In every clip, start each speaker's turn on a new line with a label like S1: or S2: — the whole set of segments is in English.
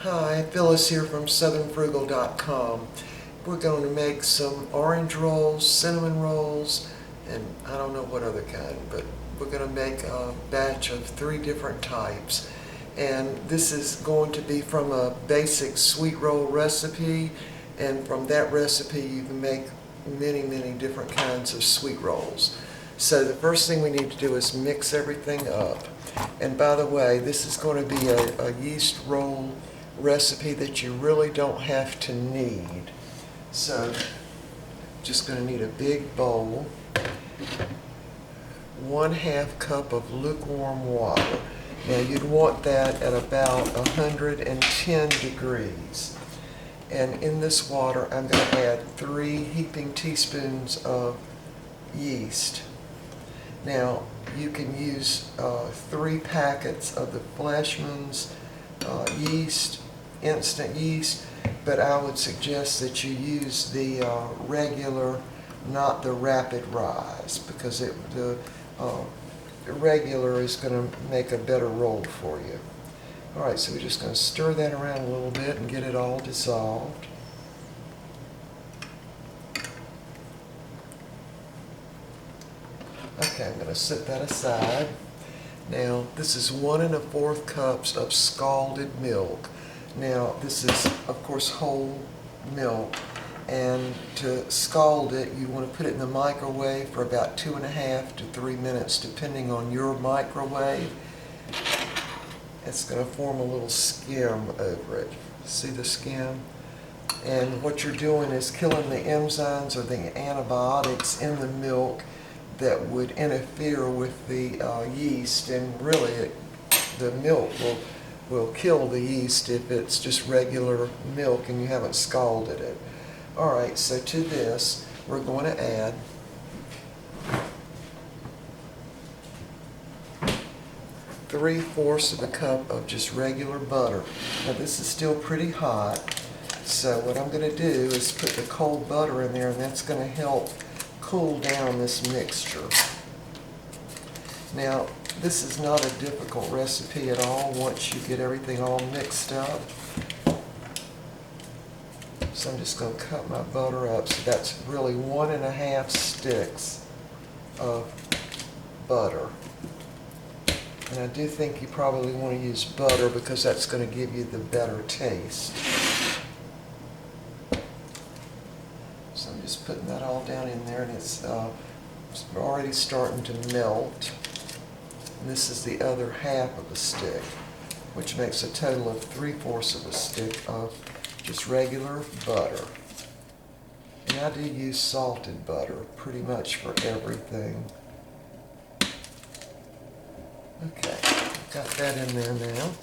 S1: Hi, Phyllis here from southernfrugal.com. We're going to make some orange rolls, cinnamon rolls, and I don't know what other kind, but we're going to make a batch of 3 different types. And this is going to be from a basic sweet roll recipe, and from that recipe you can make many different kinds of sweet rolls. So the first thing we need to do is mix everything up. And by the way, this is going to be a yeast roll recipe that you really don't have to knead. So just going to need a big bowl, 1/2 cup of lukewarm water. Now you'd want that at about 110 degrees. And in this water I'm going to add 3 heaping teaspoons of yeast. Now you can use 3 packets of the Fleischmann's yeast, instant yeast, but I would suggest that you use the regular, not the rapid rise, because the regular is going to make a better roll for you. Alright, so we're just going to stir that around a little bit and get it all dissolved. Okay, I'm going to set that aside. Now, this is 1 1/4 cups of scalded milk. Now, this is, of course, whole milk. And to scald it, you want to put it in the microwave for about 2.5 to 3 minutes, depending on your microwave. It's going to form a little skim over it. See the skim? And what you're doing is killing the enzymes or the antibiotics in the milk that would interfere with the yeast, and really the milk will kill the yeast if it's just regular milk and you haven't scalded it. Alright, so to this we're going to add 3/4 of a cup of just regular butter. Now this is still pretty hot, so what I'm going to do is put the cold butter in there, and that's going to help cool down this mixture. Now, this is not a difficult recipe at all once you get everything all mixed up. So I'm just going to cut my butter up. So that's really 1 1/2 sticks of butter. And I do think you probably want to use butter because that's going to give you the better taste. So I'm just putting that all down in there, and it's already starting to melt. And this is the other 1/2 of a stick, which makes a total of 3/4 of a stick of just regular butter. And I do use salted butter pretty much for everything. Okay, got that in there now.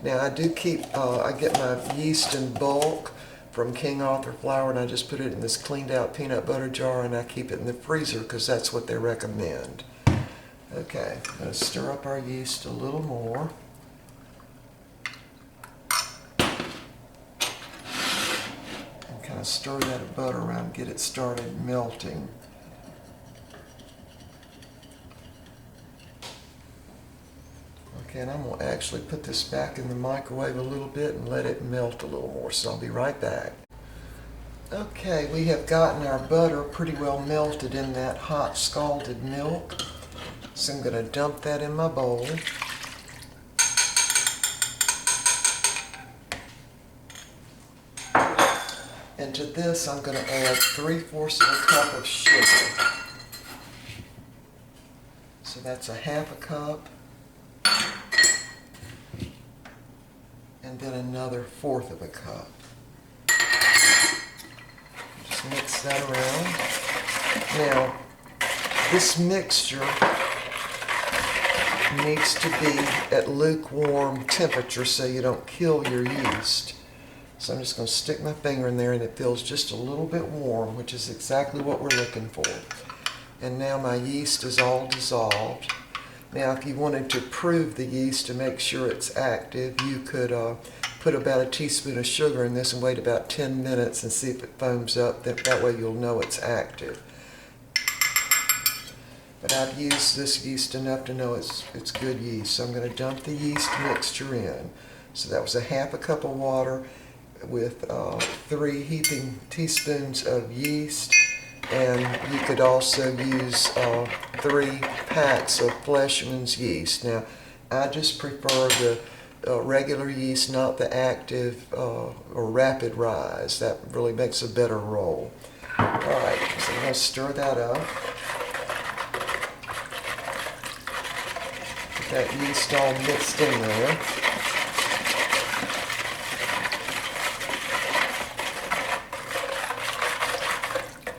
S1: Now I do keep, I get my yeast in bulk from King Arthur Flour, and I just put it in this cleaned out peanut butter jar, and I keep it in the freezer because that's what they recommend. Okay, I'm going to stir up our yeast a little more. And kind of stir that butter around, get it started melting. Okay, and I'm going to actually put this back in the microwave a little bit and let it melt a little more, so I'll be right back. Okay, we have gotten our butter pretty well melted in that hot scalded milk. So I'm going to dump that in my bowl. And to this I'm going to add 3/4 of a cup of sugar. So that's 1/2 cup. And then another 1/4 of a cup. Just mix that around. Now, this mixture needs to be at lukewarm temperature so you don't kill your yeast. So I'm just going to stick my finger in there, and it feels just a little bit warm, which is exactly what we're looking for. And now my yeast is all dissolved. Now, if you wanted to prove the yeast to make sure it's active, you could put about a teaspoon of sugar in this and wait about 10 minutes and see if it foams up. That way you'll know it's active. But I've used this yeast enough to know it's good yeast. So I'm going to dump the yeast mixture in. So that was a half a cup of water with 3 heaping teaspoons of yeast, and you could also use 3 packs of Fleischmann's yeast. Now, I just prefer the regular yeast, not the active or rapid rise. That really makes a better roll. All right, so I'm going to stir that up. Get that yeast all mixed in there.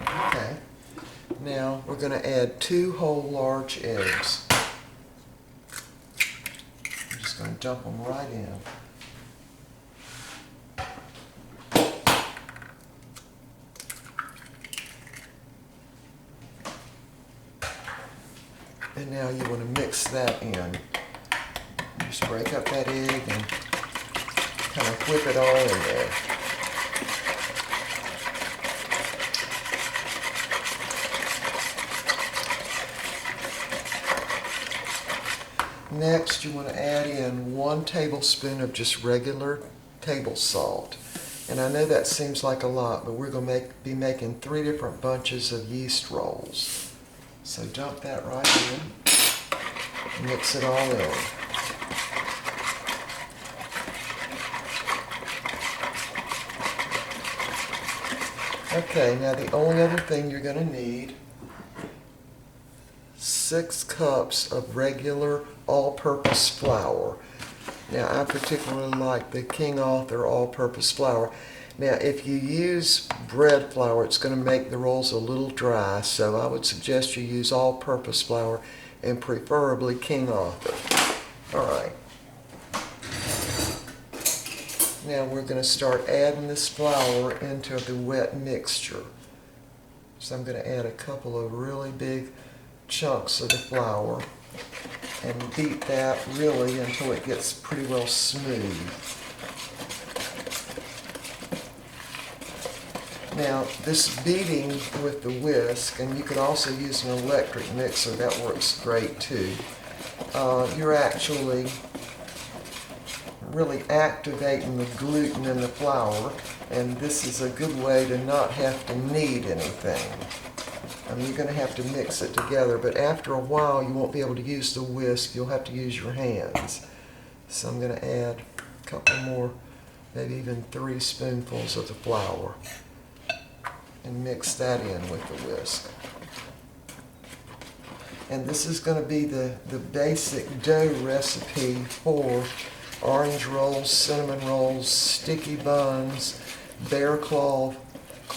S1: Okay, now we're going to add 2 whole large eggs. I'm just going to dump them right in. And now you want to mix that in. Just break up that egg and kind of whip it all in there. Next, you want to add in 1 tablespoon of just regular table salt. And I know that seems like a lot, but we're going to be making 3 different bunches of yeast rolls. So dump that right in, mix it all in. Okay, now the only other thing you're going to need, 6 cups of regular all-purpose flour. Now I particularly like the King Arthur all-purpose flour. Now, if you use bread flour, it's going to make the rolls a little dry, so I would suggest you use all-purpose flour and preferably King Arthur. All right. Now we're going to start adding this flour into the wet mixture. So I'm going to add a couple of really big chunks of the flour and beat that really until it gets pretty well smooth. Now, this beating with the whisk, and you could also use an electric mixer, that works great too. You're actually really activating the gluten in the flour, and this is a good way to not have to knead anything. You're going to have to mix it together, but after a while you won't be able to use the whisk, you'll have to use your hands. So I'm going to add a couple more, maybe even 3 spoonfuls of the flour, and mix that in with the whisk. And this is going to be the basic dough recipe for orange rolls, cinnamon rolls, sticky buns, bear claw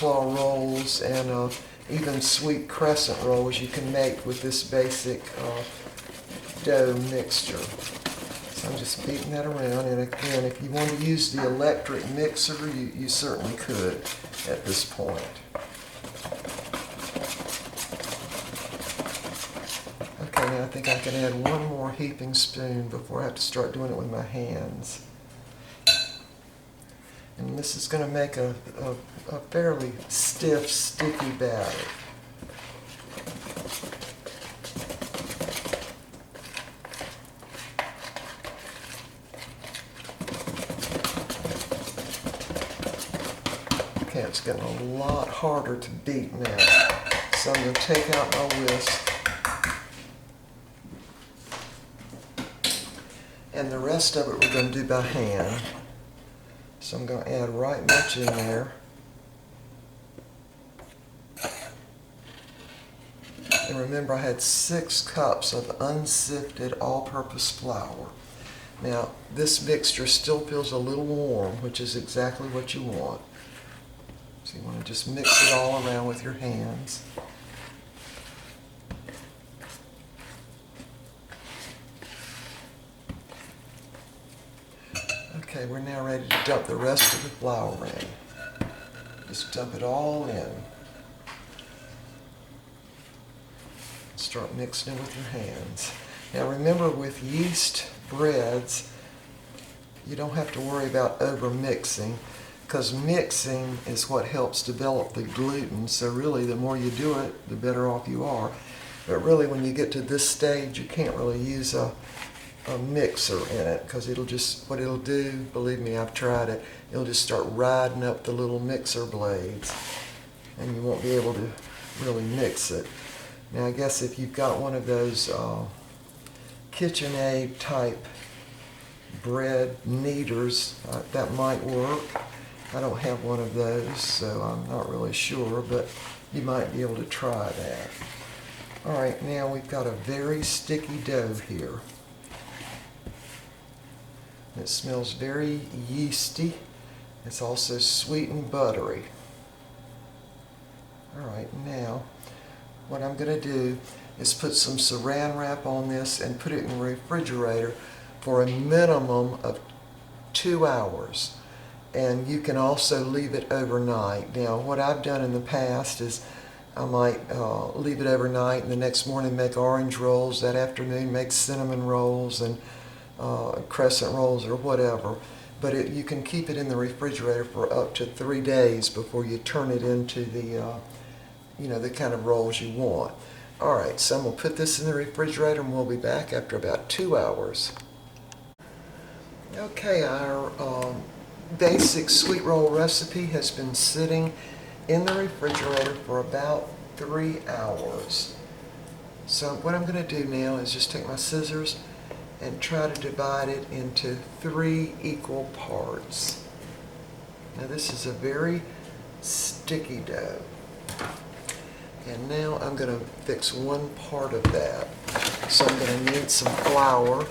S1: rolls, and even sweet crescent rolls you can make with this basic dough mixture. So I'm just beating that around, and again, if you want to use the electric mixer, you certainly could at this point. Okay, now I think I can add 1 more heaping spoon before I have to start doing it with my hands. And this is going to make a fairly stiff, sticky batter. Okay, it's getting a lot harder to beat now. So I'm going to take out my whisk. And the rest of it we're going to do by hand. So I'm going to add right much in there. And remember, I had 6 cups of unsifted all-purpose flour. Now, this mixture still feels a little warm, which is exactly what you want. So you want to just mix it all around with your hands. Okay, we're now ready to dump the rest of the flour in. Just dump it all in. Start mixing it with your hands. Now remember, with yeast breads, you don't have to worry about over mixing, because mixing is what helps develop the gluten. So really, the more you do it, the better off you are. But really, when you get to this stage, you can't really use a a mixer in it, because it'll just, what it'll do, believe me, I've tried it, it'll just start riding up the little mixer blades, and you won't be able to really mix it. Now I guess if you've got one of those KitchenAid type bread kneaders, that might work. I don't have one of those, so I'm not really sure, but you might be able to try that. Alright, now we've got a very sticky dough here. It smells very yeasty. It's also sweet and buttery. Alright, now what I'm going to do is put some saran wrap on this and put it in the refrigerator for a minimum of 2 hours. And you can also leave it overnight. Now what I've done in the past is I might leave it overnight and the next morning make orange rolls, that afternoon make cinnamon rolls and crescent rolls or whatever. But you can keep it in the refrigerator for up to 3 days before you turn it into the the kind of rolls you want. Alright, so I'm going to put this in the refrigerator and we'll be back after about 2 hours. Okay, our basic sweet roll recipe has been sitting in the refrigerator for about 3 hours. So what I'm going to do now is just take my scissors and try to divide it into 3 equal parts. Now this is a very sticky dough. And now I'm going to fix one part of that. So I'm going to need some flour.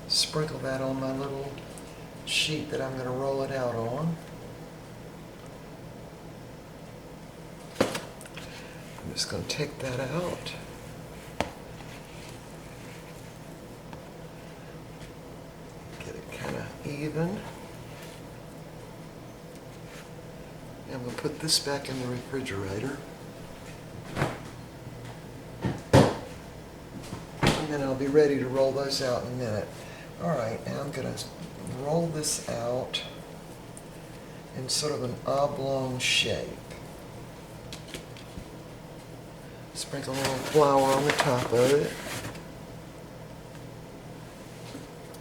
S1: Sprinkle that on my little sheet that I'm going to roll it out on. I'm just going to take that out. Get it kind of even. I'm going to put this back in the refrigerator. And then I'll be ready to roll those out in a minute. Alright, now I'm going to roll this out in sort of an oblong shape. Sprinkle a little flour on the top of it.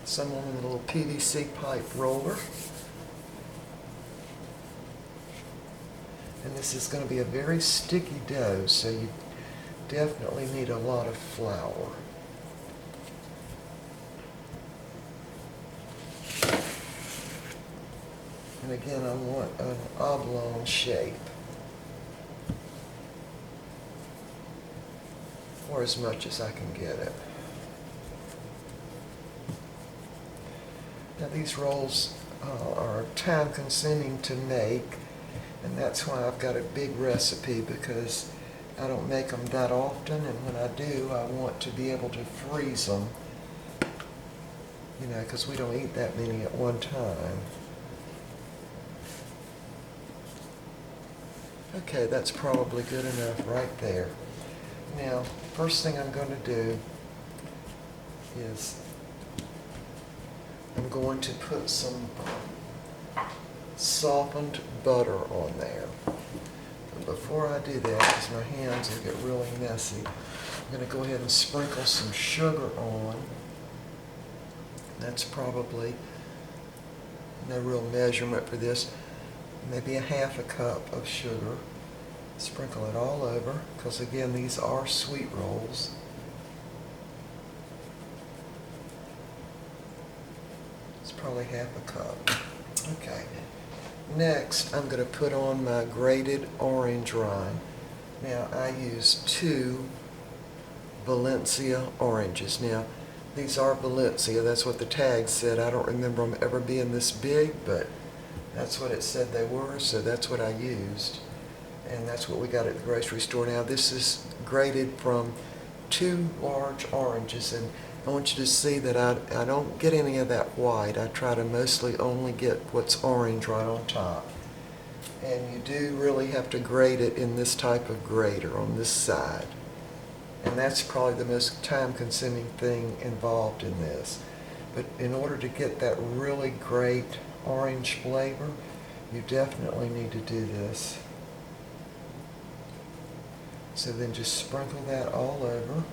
S1: Some on a little PVC pipe roller. And this is going to be a very sticky dough, so you definitely need a lot of flour. And again, I want an oblong shape, or as much as I can get it. Now these rolls are time consuming to make, and that's why I've got a big recipe, because I don't make them that often, and when I do, I want to be able to freeze them, because we don't eat that many at one time. Okay, that's probably good enough right there. Now, first thing I'm going to do is I'm going to put some softened butter on there. But before I do that, because my hands will get really messy, I'm going to go ahead and sprinkle some sugar on. That's probably no real measurement for this. Maybe a half a cup of sugar. Sprinkle it all over, because again, these are sweet rolls. It's probably half a cup. Okay. Next, I'm going to put on my grated orange rind. Now, I use 2 Valencia oranges. Now, these are Valencia. That's what the tag said. I don't remember them ever being this big, but that's what it said they were, so that's what I used. And that's what we got at the grocery store. Now, this is grated from 2 large oranges, and I want you to see that I don't get any of that white. I try to mostly only get what's orange right on top. And you do really have to grate it in this type of grater on this side. And that's probably the most time-consuming thing involved in this. But in order to get that really great orange flavor, you definitely need to do this. So then just sprinkle that all over.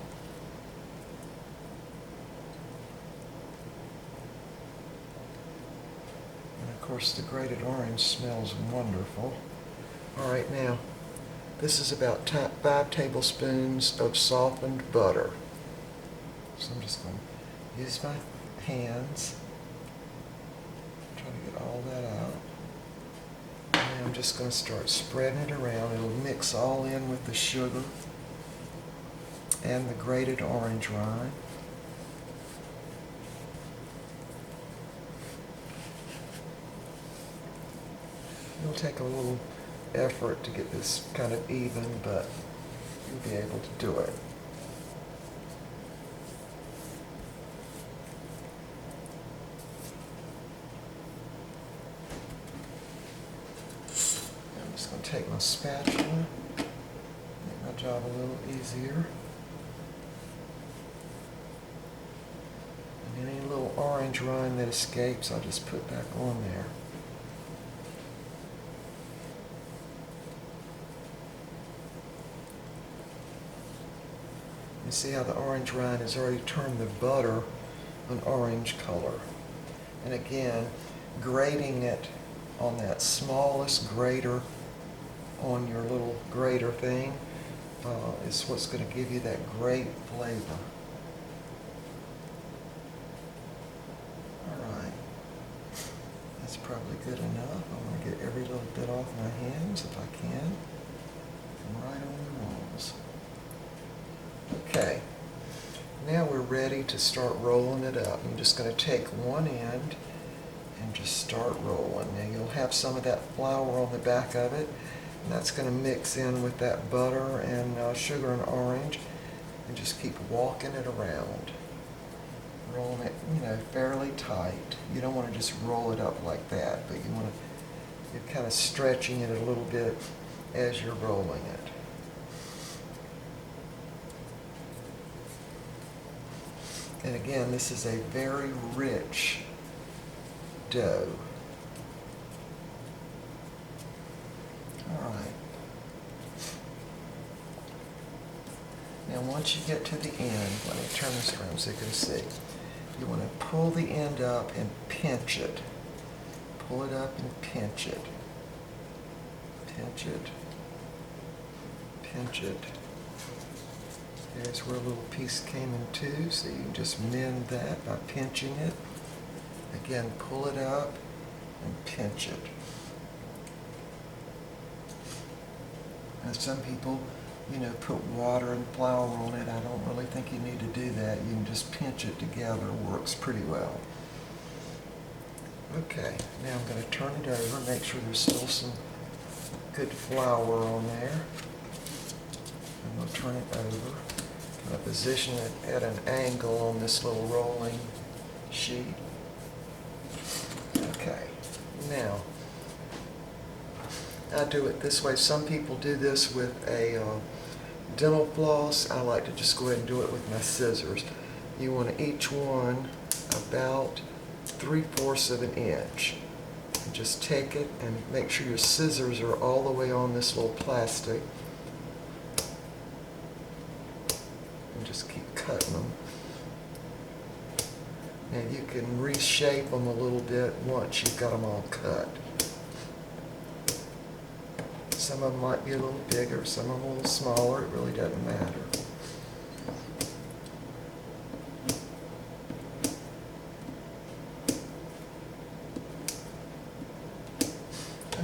S1: course, the grated orange smells wonderful. All right, now, this is about 5 tablespoons of softened butter. So I'm just going to use my hands, try to get all that out. And I'm just going to start spreading it around. It'll mix all in with the sugar and the grated orange rind. It'll take a little effort to get this kind of even, but you'll be able to do it. I'm just going to take my spatula, make my job a little easier. And any little orange rind that escapes, I'll just put back on there. You see how the orange rind has already turned the butter an orange color. And again, grating it on that smallest grater on your little grater thing is what's going to give you that great flavor. Alright, that's probably good enough. I'm going to get every little bit off my hands if I can. And right on the rolls. Okay, now we're ready to start rolling it up. I'm just going to take one end and just start rolling. Now you'll have some of that flour on the back of it, and that's going to mix in with that butter and sugar and orange, and just keep walking it around. Rolling it, fairly tight. You don't want to just roll it up like that, but you want to, you're kind of stretching it a little bit as you're rolling it. And again, this is a very rich dough. All right. Now once you get to the end, let me turn this around so you can see. You want to pull the end up and pinch it. Pull it up and pinch it. Pinch it. Pinch it. There's where a little piece came in too, so you can just mend that by pinching it. Again, pull it up and pinch it. And some people, put water and flour on it. I don't really think you need to do that. You can just pinch it together. Works pretty well. Okay, now I'm going to turn it over, make sure there's still some good flour on there. I'm going to turn it over. I position it at an angle on this little rolling sheet. Okay, now I do it this way. Some people do this with a dental floss. I like to just go ahead and do it with my scissors. You want each one about 3/4 of an inch. And just take it and make sure your scissors are all the way on this little plastic. Just keep cutting them. Now you can reshape them a little bit once you've got them all cut. Some of them might be a little bigger, some of them a little smaller. It really doesn't matter.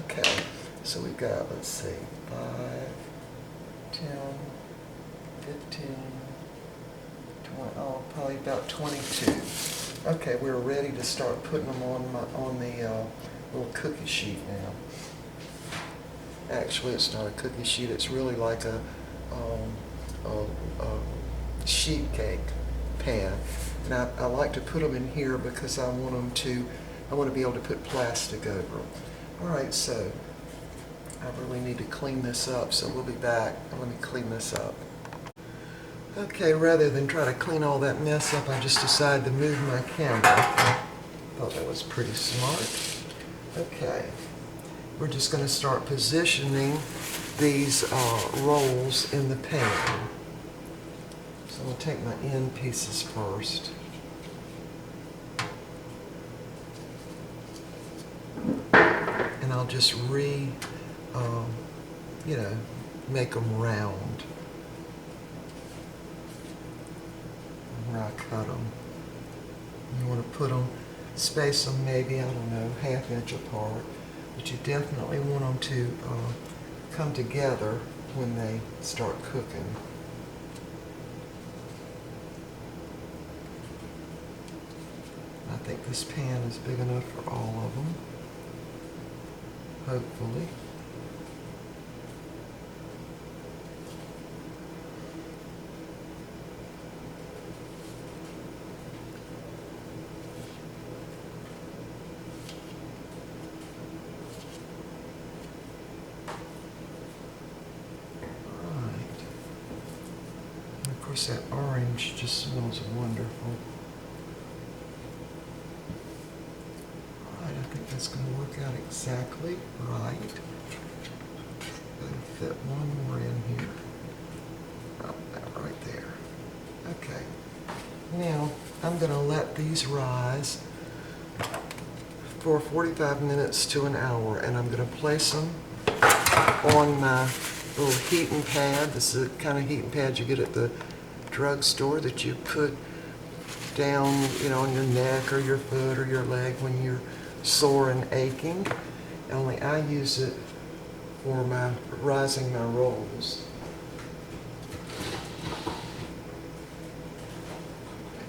S1: Okay, so we've got, let's see, 5, 10, 15, probably about 22. Okay, we're ready to start putting them on the little cookie sheet now. Actually, it's not a cookie sheet. It's really like a sheet cake pan. And I like to put them in here because I want to be able to put plastic over them. All right, so I really need to clean this up. So we'll be back and let me clean this up. Okay, rather than try to clean all that mess up, I just decided to move my camera. Thought that was pretty smart. Okay, we're just going to start positioning these rolls in the pan. So I'm going to take my end pieces first. I'll just you know, make them round where I cut them. You want to put them, space them maybe, I don't know, ½ inch apart, but you definitely want them to come together when they start cooking. I think this pan is big enough for all of them, hopefully. That orange just smells wonderful. Alright, I think that's going to work out exactly right. Going to fit one more in here. Oh, that right there. Okay. Now, I'm going to let these rise for 45 minutes to an hour, and I'm going to place them on my little heating pad. This is the kind of heating pad you get at the drugstore that you put down, you know, on your neck or your foot or your leg when you're sore and aching. Only I use it for rising my rolls.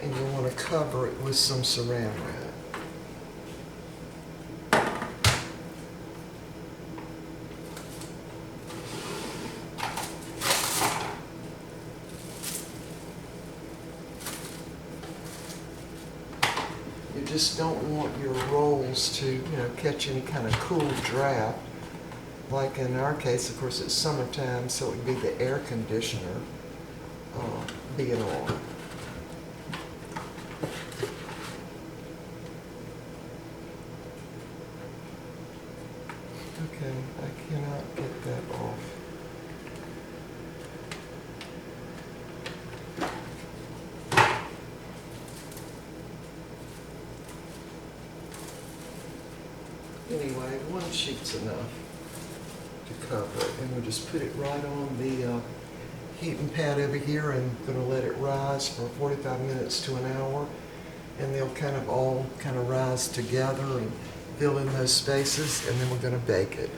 S1: And you want to cover it with some saran wrap. You just don't want your rolls to, you know, catch any kind of cool draft. Like in our case, of course, it's summertime, so it would be the air conditioner being on. Okay, I cannot get that off. Anyway, one sheet's enough to cover it, and we'll just put it right on the heating pad over here, and going to let it rise for 45 minutes to an hour, and they'll kind of all rise together and fill in those spaces, and then we're going to bake it.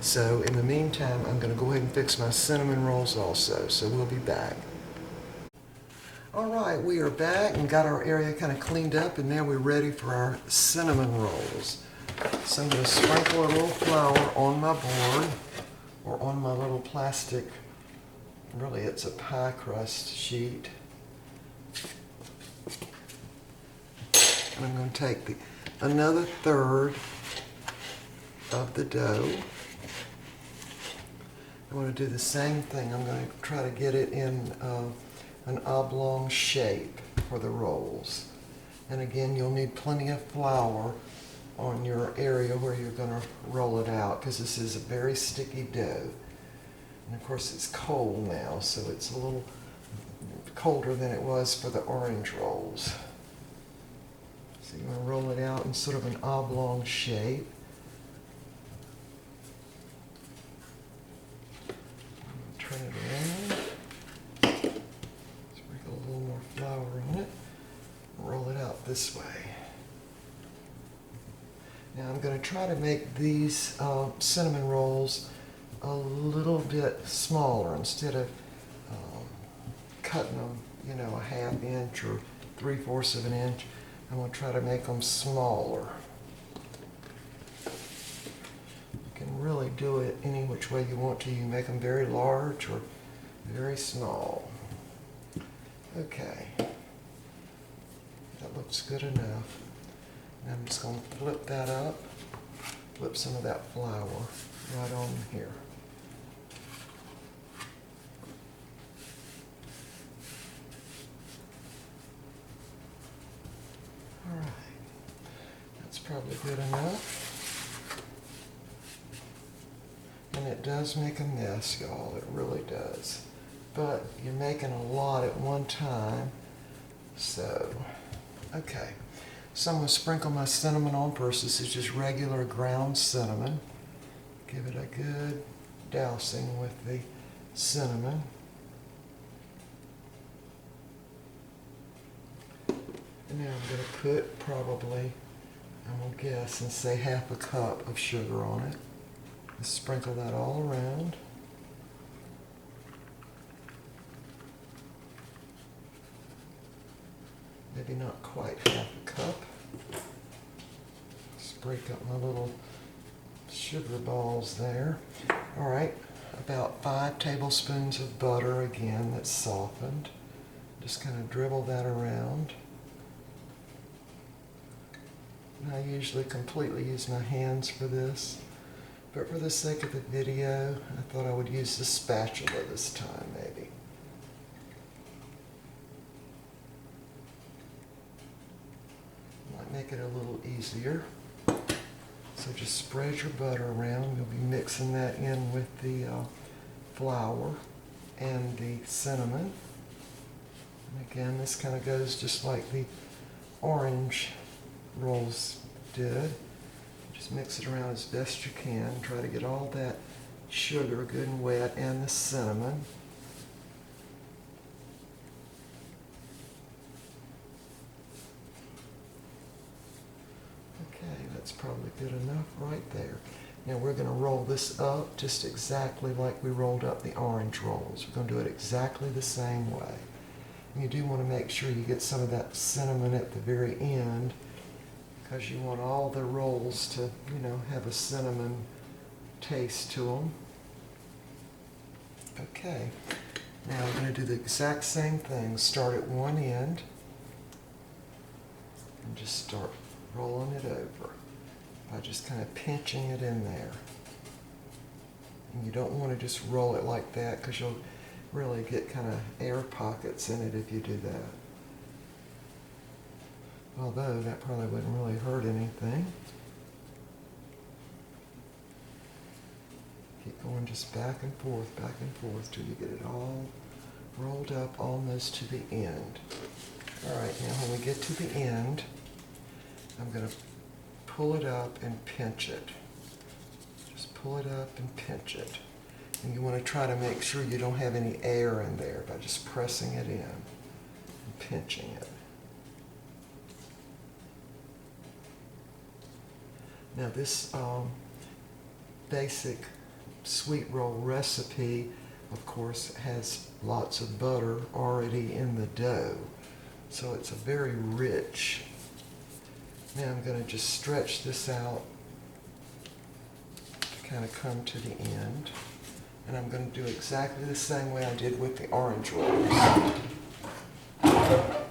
S1: So in the meantime, I'm going to go ahead and fix my cinnamon rolls also, so we'll be back. All right, we are back and got our area kind of cleaned up, and now we're ready for our cinnamon rolls. So I'm going to sprinkle a little flour on my board, or on my little plastic, really it's a pie crust sheet. And I'm going to take another third of the dough. I want to do the same thing. I'm going to try to get it in an oblong shape for the rolls. And again, you'll need plenty of flour on your area where you're going to roll it out, because this is a very sticky dough. And of course it's cold now, so it's a little colder than it was for the orange rolls. So you're going to roll it out in sort of an oblong shape. Turn it around, sprinkle a little more flour on it, and roll it out this way. Now I'm going to try to make these cinnamon rolls a little bit smaller. Instead of cutting them, you know, a ½ inch or 3/4 of an inch, I'm going to try to make them smaller. You can really do it any which way you want to. You can make them very large or very small. Okay, that looks good enough. And I'm just going to flip that up, flip some of that flour right on here. All right, that's probably good enough. And it does make a mess, y'all, it really does. But you're making a lot at one time, so, okay. So I'm going to sprinkle my cinnamon on first. This is just regular ground cinnamon. Give it a good dousing with the cinnamon. And now I'm going to put probably, I'm going to guess and say half a cup of sugar on it. Just sprinkle that all around. Maybe not quite half a cup. Just break up my little sugar balls there. All right, about 5 tablespoons of butter again that's softened. Just kind of dribble that around. And I usually completely use my hands for this, but for the sake of the video, I thought I would use the spatula this time maybe. Might make it a little easier. So just spread your butter around. You'll be mixing that in with the flour and the cinnamon. And again, this kind of goes just like the orange rolls did. Just mix it around as best you can. Try to get all that sugar good and wet and the cinnamon. Okay, that's probably good enough right there. Now we're going to roll this up just exactly like we rolled up the orange rolls. We're going to do it exactly the same way. And you do want to make sure you get some of that cinnamon at the very end, because you want all the rolls to, you know, have a cinnamon taste to them. Okay, now we're going to do the exact same thing. Start at one end and just start rolling it over by just kind of pinching it in there. And you don't want to just roll it like that, because you'll really get kind of air pockets in it if you do that. Although that probably wouldn't really hurt anything. Keep going just back and forth till you get it all rolled up almost to the end. All right, now when we get to the end, I'm going to pull it up and pinch it. Just pull it up and pinch it. And you want to try to make sure you don't have any air in there by just pressing it in and pinching it. Now this basic sweet roll recipe, of course, has lots of butter already in the dough, so it's a very rich. Now I'm going to just stretch this out to kind of come to the end, and I'm going to do exactly the same way I did with the orange rolls. I'm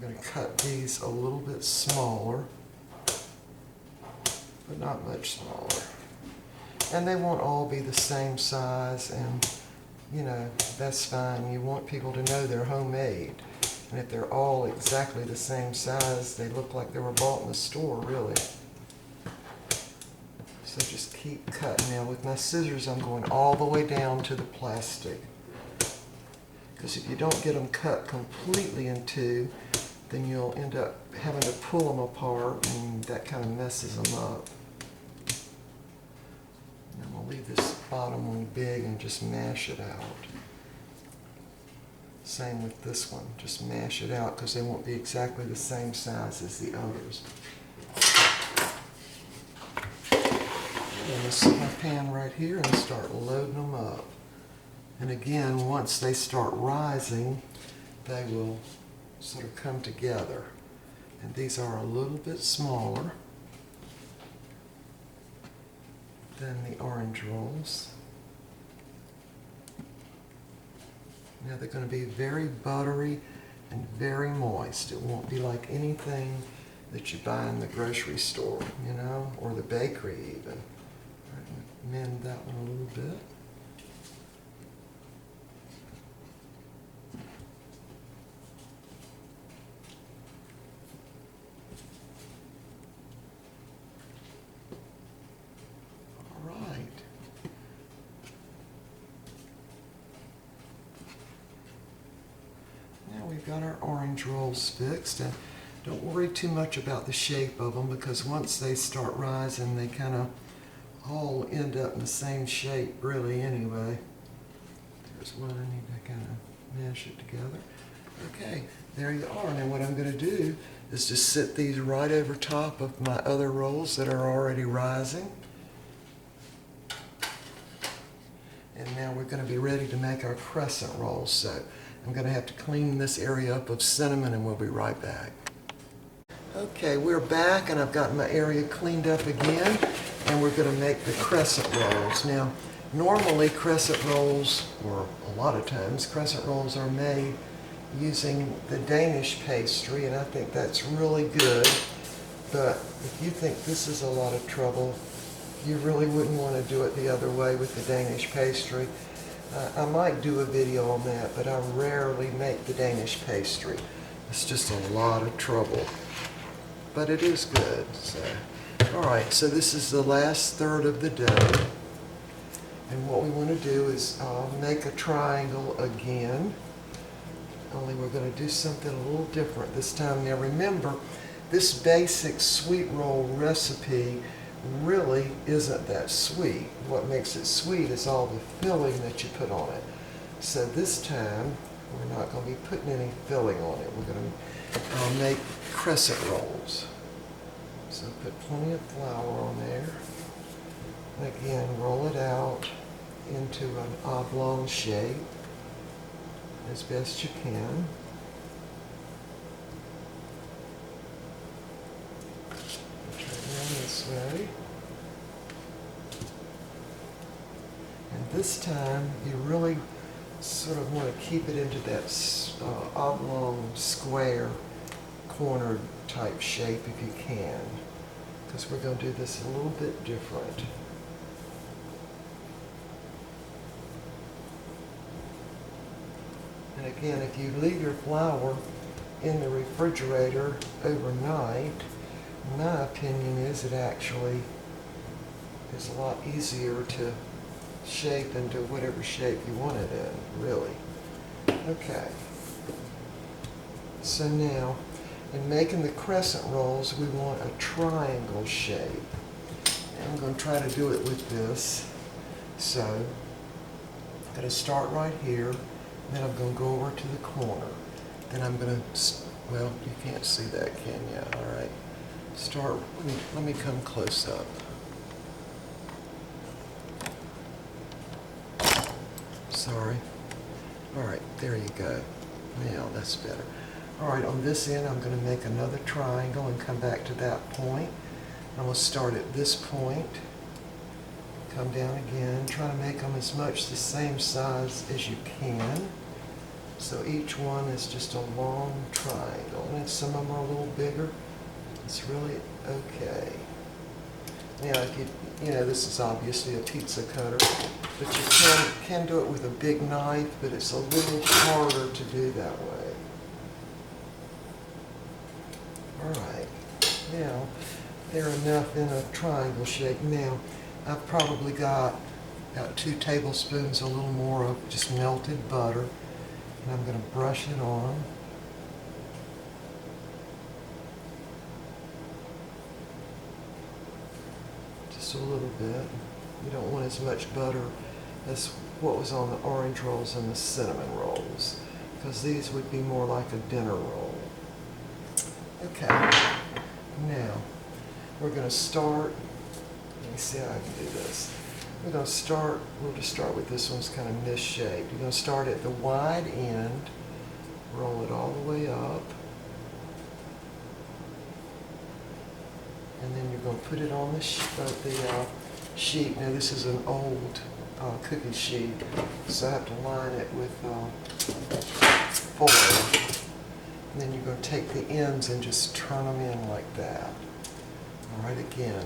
S1: going to cut these a little bit smaller, but not much smaller. And they won't all be the same size, and you know, that's fine. You want people to know they're homemade. And if they're all exactly the same size, they look like they were bought in the store, really. So just keep cutting. Now with my scissors, I'm going all the way down to the plastic. Because if you don't get them cut completely in two, then you'll end up having to pull them apart, and that kind of messes them up. And I'm going to leave this bottom one big and just mash it out. Same with this one, just mash it out because they won't be exactly the same size as the others. I'm going to set my pan right here and start loading them up. And again, once they start rising, they will sort of come together. And these are a little bit smaller than the orange rolls. Now they're going to be very buttery and very moist. It won't be like anything that you buy in the grocery store, you know, or the bakery even. All right, mend that one a little bit. We've got our orange rolls fixed, and don't worry too much about the shape of them, because once they start rising, they kind of all end up in the same shape really anyway. There's one, I need to kind of mash it together. Okay, there you are. Now what I'm going to do is just sit these right over top of my other rolls that are already rising. And now we're going to be ready to make our crescent rolls. So I'm going to have to clean this area up of cinnamon and we'll be right back. Okay, we're back and I've got my area cleaned up again and we're going to make the crescent rolls. Now, normally crescent rolls, or a lot of times, crescent rolls are made using the Danish pastry, and I think that's really good. But if you think this is a lot of trouble, you really wouldn't want to do it the other way with the Danish pastry. I might do a video on that, but I rarely make the Danish pastry. It's just a lot of trouble. But it is good. So, all right, so this is the last third of the dough. And what we want to do is make a triangle again. Only we're going to do something a little different this time. Now remember, this basic sweet roll recipe really isn't that sweet. What makes it sweet is all the filling that you put on it. So this time, we're not going to be putting any filling on it. We're going to make crescent rolls. So put plenty of flour on there. And again, roll it out into an oblong shape as best you can. Turn around this way. And this time you really sort of want to keep it into that oblong square corner type shape if you can, because we're going to do this a little bit different. And again, if you leave your flour in the refrigerator overnight, my opinion is it actually is a lot easier to shape into whatever shape you want it in, really. Okay. So now, in making the crescent rolls, we want a triangle shape. And I'm going to try to do it with this. So, I'm going to start right here. Then I'm going to go over to the corner. Then I'm going to, well, you can't see that, can you? All right. Start, let me come close up. Sorry. All right, there you go. Now that's better. All right, on this end, I'm going to make another triangle and come back to that point. I'm going to start at this point, come down again, try to make them as much the same size as you can. So each one is just a long triangle, and some of them are a little bigger. It's really okay. Now, if you know, this is obviously a pizza cutter, but you can do it with a big knife, but it's a little harder to do that way. All right, now they're enough in a triangle shape. Now, I've probably got about 2 tablespoons, a little more of just melted butter, and I'm going to brush it on. Just a little bit. You don't want as much butter as what was on the orange rolls and the cinnamon rolls, because these would be more like a dinner roll. Okay, now we're going to start, let me see how I can do this. We're going to start, we'll just start with this one's kind of misshaped. You're going to start at the wide end, roll it all the way up, and then you're going to put it on the sheet. Now this is an old cookie sheet, so I have to line it with foil. And then you're going to take the ends and just turn them in like that. All right, again,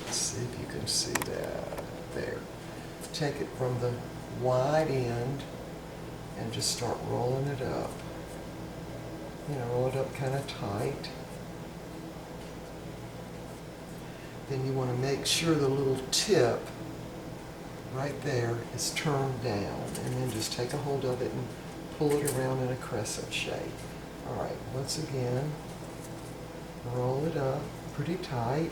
S1: let's see if you can see that. There. Take it from the wide end and just start rolling it up. You know, roll it up kind of tight. Then you want to make sure the little tip right there is turned down, and then just take a hold of it and pull it around in a crescent shape. All right, once again, roll it up pretty tight,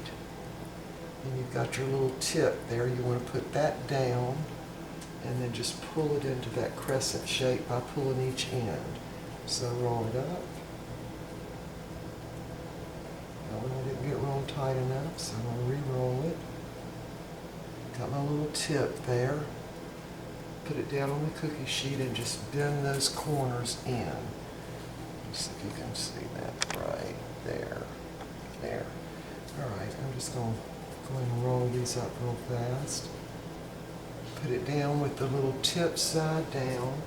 S1: And you've got your little tip there. You want to put that down and then just pull it into that crescent shape by pulling each end. So roll it up. That one I didn't get rolled tight enough, so I'm going to re-roll it. Got my little tip there. Put it down on the cookie sheet and just bend those corners in. Let's see if you can see that right there. There. Alright, I'm just going to go ahead and roll these up real fast. Put it down with the little tip side down.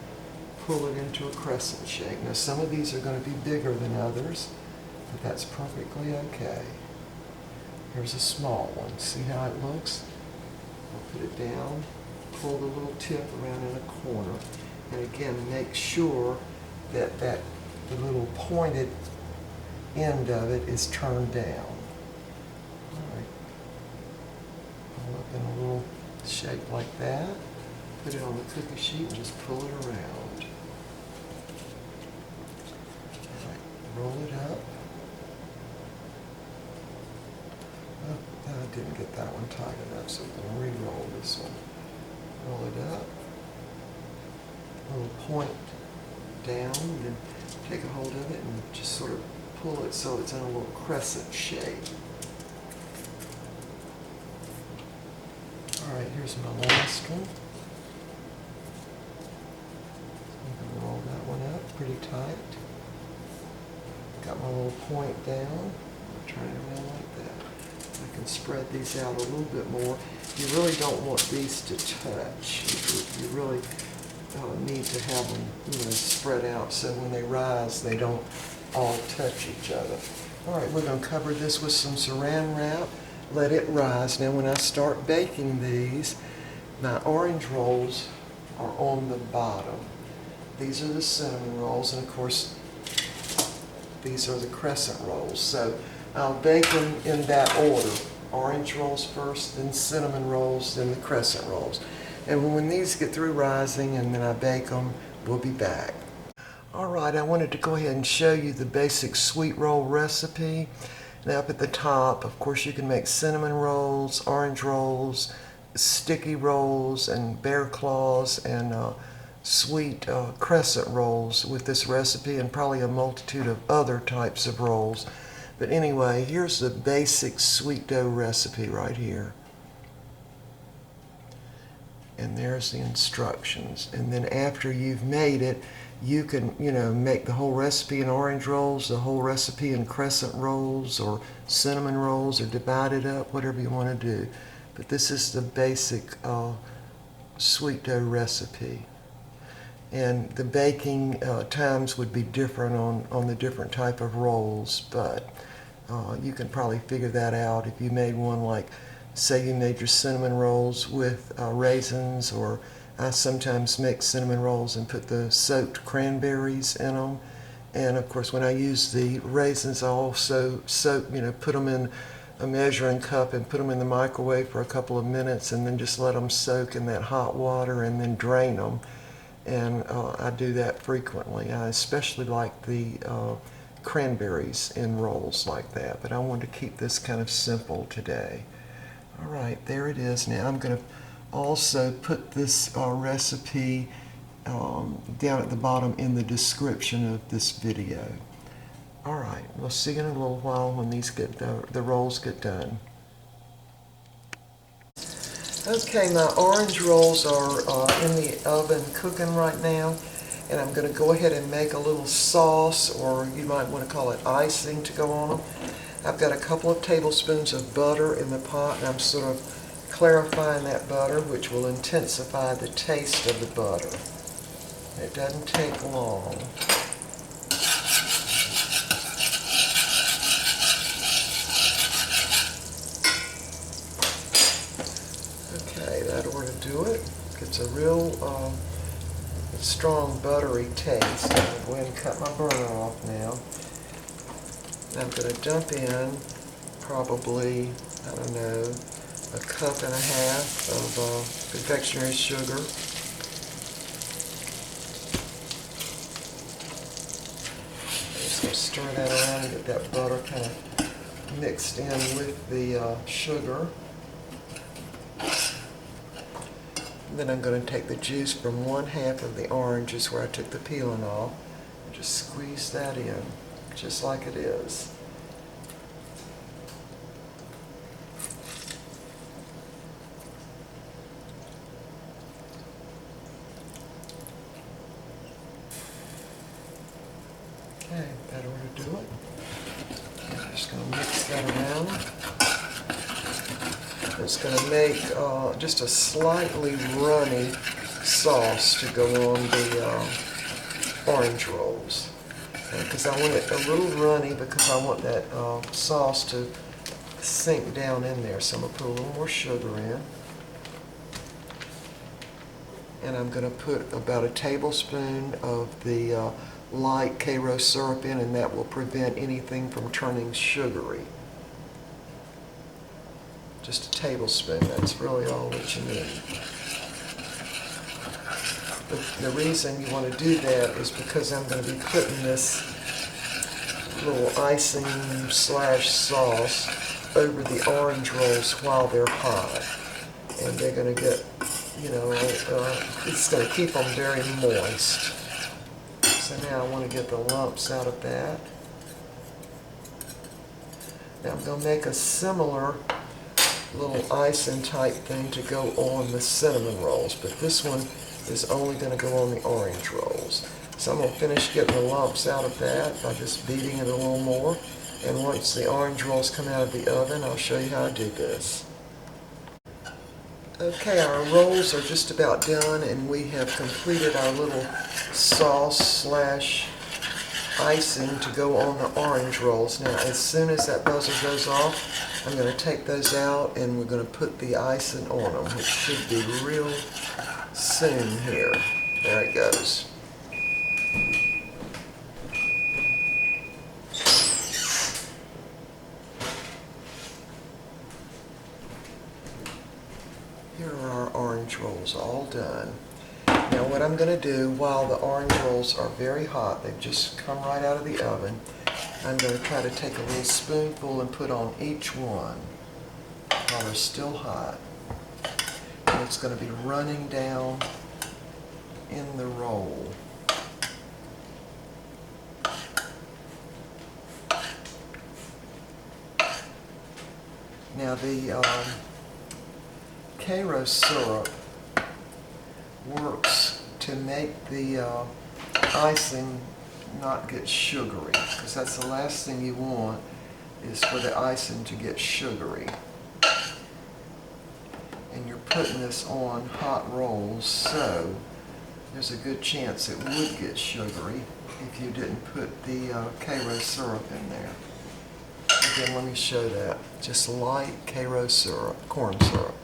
S1: Pull it into a crescent shape. Now some of these are going to be bigger than others, but that's perfectly okay. Here's a small one. See how it looks? I'll put it down, pull the little tip around in a corner, and again make sure that the little pointed end of it is turned down. Alright. Pull up in a little shape like that. Put it on the cookie sheet and just pull it around. Alright, roll it up. Oh, I didn't get that one tight enough, so I'm going to re-roll this one. Roll it up. A little point down, and then take a hold of it and just sort of pull it so it's in a little crescent shape. Alright, here's my last one. I'm going to roll that one up pretty tight. Got my little point down. Turn it around like that. I can spread these out a little bit more. You really don't want these to touch. You really need to have them, spread out so when they rise, they don't all touch each other. All right, we're going to cover this with some saran wrap. Let it rise. Now, when I start baking these, my orange rolls are on the bottom. These are the cinnamon rolls, and of course, these are the crescent rolls. So I'll bake them in that order. Orange rolls first, then cinnamon rolls, then the crescent rolls. And when these get through rising and then I bake them, we'll be back. All right, I wanted to go ahead and show you the basic sweet roll recipe. Now up at the top, of course, you can make cinnamon rolls, orange rolls, sticky rolls, and bear claws, and sweet crescent rolls with this recipe, and probably a multitude of other types of rolls. But anyway, here's the basic sweet dough recipe right here. And there's the instructions. And then after you've made it, you can, make the whole recipe in orange rolls, the whole recipe in crescent rolls or cinnamon rolls, or divide it up, whatever you want to do. But this is the basic sweet dough recipe. And the baking times would be different on the different type of rolls, but you can probably figure that out if you made one like, say you made your cinnamon rolls with raisins, or I sometimes make cinnamon rolls and put the soaked cranberries in them. And of course, when I use the raisins, I also put them in a measuring cup and put them in the microwave for a couple of minutes, and then just let them soak in that hot water and then drain them. And I do that frequently. I especially like the cranberries in rolls like that, but I wanted to keep this kind of simple today. All right, there it is. Now I'm going to also put this recipe down at the bottom in the description of this video. All right, we'll see you in a little while when these the rolls get done. Okay, my orange rolls are in the oven cooking right now, and I'm going to go ahead and make a little sauce, or you might want to call it icing, to go on them. I've got a couple of tablespoons of butter in the pot, and I'm sort of clarifying that butter, which will intensify the taste of the butter. It doesn't take long. Okay, that ought to do it. It's a real strong buttery taste. I'll go ahead and cut my burner off now. I'm going to dump in probably, I don't know, a cup and a half of confectionery sugar. Just going to stir that around and get that butter kind of mixed in with the sugar. Then I'm going to take the juice from one half of the oranges where I took the peeling off and just squeeze that in, just like it is. Okay, that ought to do it. I'm just going to mix that around. It's going to make just a slightly runny sauce to go on the orange rolls. Because I want it a little runny because I want that sauce to sink down in there. So I'm going to put a little more sugar in. And I'm going to put about a tablespoon of the light Karo syrup in, and that will prevent anything from turning sugary. Just a tablespoon, that's really all that you need. The reason you want to do that is because I'm going to be putting this little icing slash sauce over the orange rolls while they're hot. And they're going to get, you know, it's going to keep them very moist. So now I want to get the lumps out of that. Now I'm going to make a similar little icing type thing to go on the cinnamon rolls, but this one is only going to go on the orange rolls. So I'm going to finish getting the lumps out of that by just beating it a little more, and once the orange rolls come out of the oven, I'll show you how I do this. Okay, our rolls are just about done, and we have completed our little sauce slash icing to go on the orange rolls. Now, as soon as that buzzer goes off, I'm going to take those out and we're going to put the icing on them, which should be real soon here. There it goes. Here are our orange rolls all done. Now what I'm going to do while the orange rolls are very hot, they've just come right out of the oven, I'm going to try to take a little spoonful and put on each one while they're still hot. And it's going to be running down in the roll. Now the Karo syrup works to make the icing not get sugary, because that's the last thing you want, is for the icing to get sugary. And you're putting this on hot rolls, so there's a good chance it would get sugary if you didn't put the Karo syrup in there. Again, let me show that. Just light Karo syrup, corn syrup.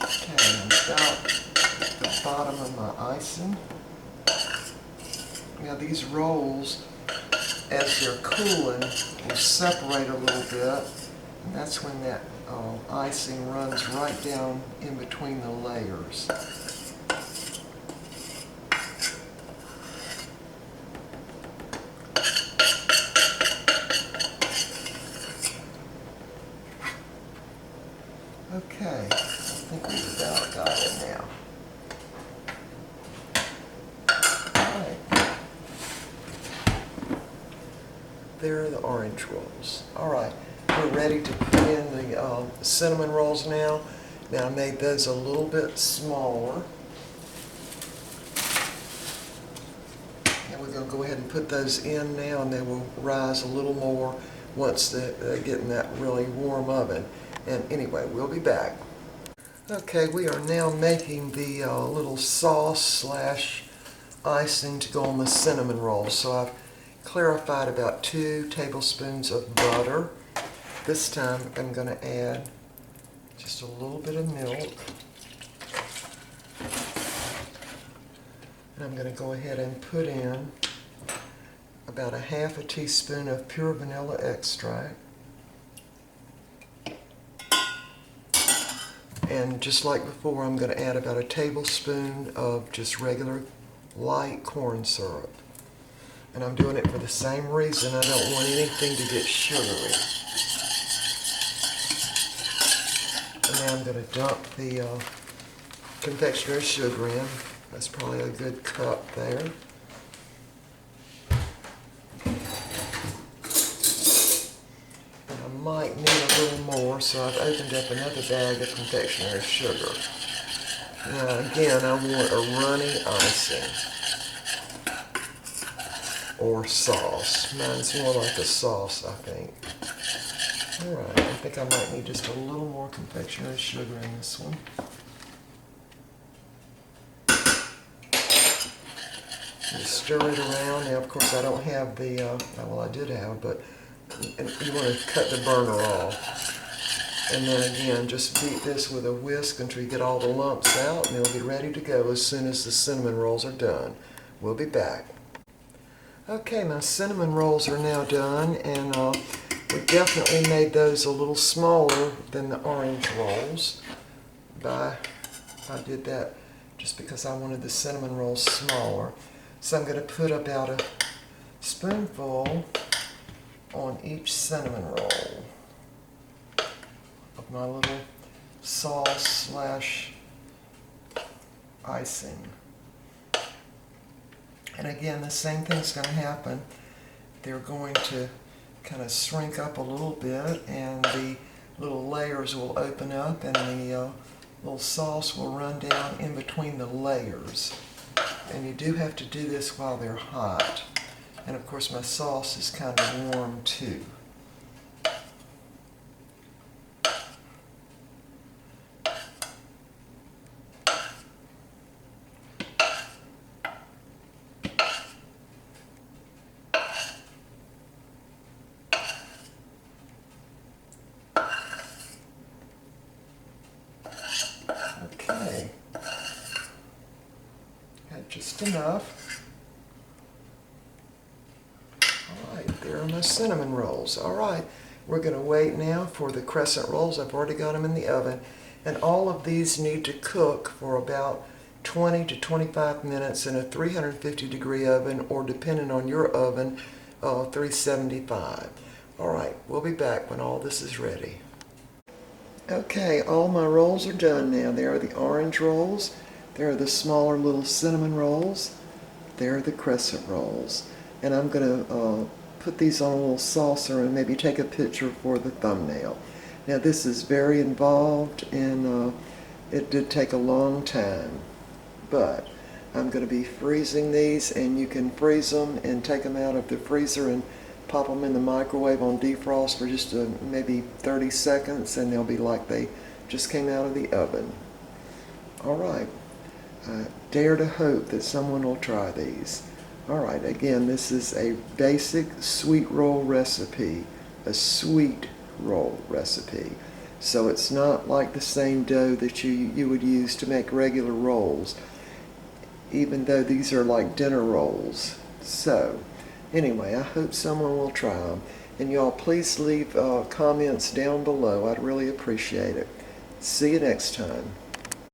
S1: Okay, and about the bottom of my icing. Now these rolls, as they're cooling, will separate a little bit, and that's when that icing runs right down in between the layers. Okay, I think we've about got it now. There are the orange rolls. All right, we're ready to put in the cinnamon rolls now. Now I made those a little bit smaller. And we're going to go ahead and put those in now, and they will rise a little more once they get in that really warm oven. And anyway, we'll be back. Okay, we are now making the little sauce slash icing to go on the cinnamon rolls. So I've clarified about 2 tablespoons of butter. This time I'm going to add just a little bit of milk. And I'm going to go ahead and put in about a half a teaspoon of pure vanilla extract. And just like before, I'm going to add about a tablespoon of just regular light corn syrup. And I'm doing it for the same reason. I don't want anything to get sugary. And now I'm going to dump the confectionery sugar in. That's probably a good cup there. I might need a little more, so I've opened up another bag of confectionery sugar. Now again, I want a runny icing or sauce. Mine's more like a sauce, I think. Alright, I think I might need just a little more confectionery sugar in this one. Just stir it around. Now, of course, I don't have the, well, I did have, but you want to cut the burner off. And then again, just beat this with a whisk until you get all the lumps out, and it'll be ready to go as soon as the cinnamon rolls are done. We'll be back. Okay, my cinnamon rolls are now done, and we definitely made those a little smaller than the orange rolls. I did that just because I wanted the cinnamon rolls smaller. So I'm going to put about a spoonful on each cinnamon roll of my little sauce / icing. And again, the same thing's going to happen. They're going to kind of shrink up a little bit, and the little layers will open up, and the little sauce will run down in between the layers. And you do have to do this while they're hot. And of course my sauce is kind of warm too. Okay. Just enough. Alright, there are my cinnamon rolls. Alright, we're going to wait now for the crescent rolls. I've already got them in the oven. And all of these need to cook for about 20 to 25 minutes in a 350-degree oven, or depending on your oven, 375. Alright, we'll be back when all this is ready. Okay, all my rolls are done now. There are the orange rolls. There are the smaller little cinnamon rolls. There are the crescent rolls. And I'm going to put these on a little saucer and maybe take a picture for the thumbnail. Now this is very involved, and it did take a long time. But I'm going to be freezing these, and you can freeze them and take them out of the freezer and pop them in the microwave on defrost for just maybe 30 seconds, and they'll be like they just came out of the oven. Alright. I dare to hope that someone will try these. Alright, again, this is a basic sweet roll recipe, a sweet roll recipe. So it's not like the same dough that you would use to make regular rolls, even though these are like dinner rolls. So, anyway, I hope someone will try them. And y'all, please leave comments down below. I'd really appreciate it. See you next time.